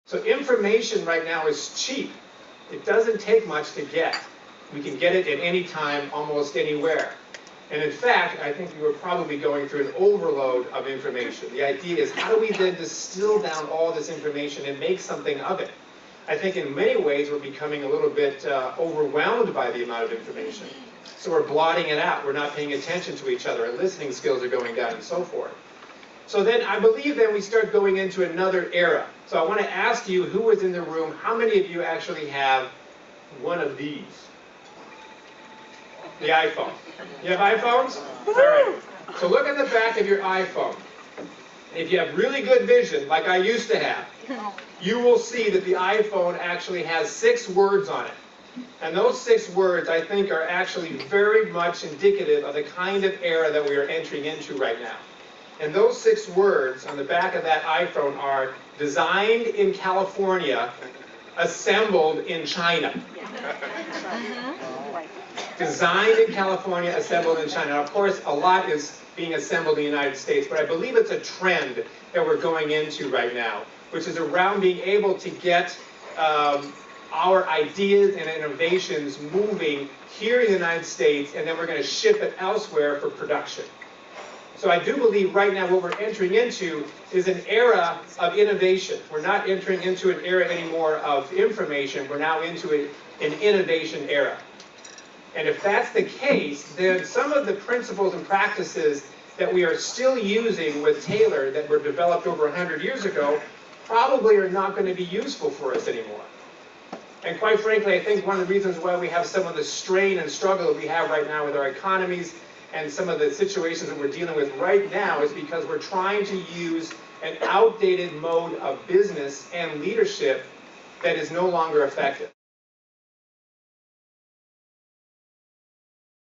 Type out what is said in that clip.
So information right now is cheap. It doesn't take much to get. We can get it at any time, almost anywhere. And in fact, I think we were probably going through an overload of information. The idea is, how do we then distill down all this information and make something of it? I think in many ways we're becoming a little bit overwhelmed by the amount of information. So we're blotting it out. We're not paying attention to each other. Our listening skills are going down and so forth. So then I believe then we start going into another era. So I want to ask you, who was in the room, how many of you actually have one of these? The iPhone. You have iPhones? All right. So look at the back of your iPhone. If you have really good vision, like I used to have, you will see that the iPhone actually has 6 words on it. And those 6 words, I think, are actually very much indicative of the kind of era that we are entering into right now. And those 6 words on the back of that iPhone are designed in California, assembled in China. Designed in California, assembled in China. Now, of course, a lot is being assembled in the United States, but I believe it's a trend that we're going into right now, which is around being able to get our ideas and innovations moving here in the United States, and then we're going to ship it elsewhere for production. So I do believe right now what we're entering into is an era of innovation. We're not entering into an era anymore of information. We're now into an innovation era. And if that's the case, then some of the principles and practices that we are still using with Taylor that were developed over 100 years ago probably are not going to be useful for us anymore. And quite frankly, I think one of the reasons why we have some of the strain and struggle that we have right now with our economies and some of the situations that we're dealing with right now is because we're trying to use an outdated mode of business and leadership that is no longer effective.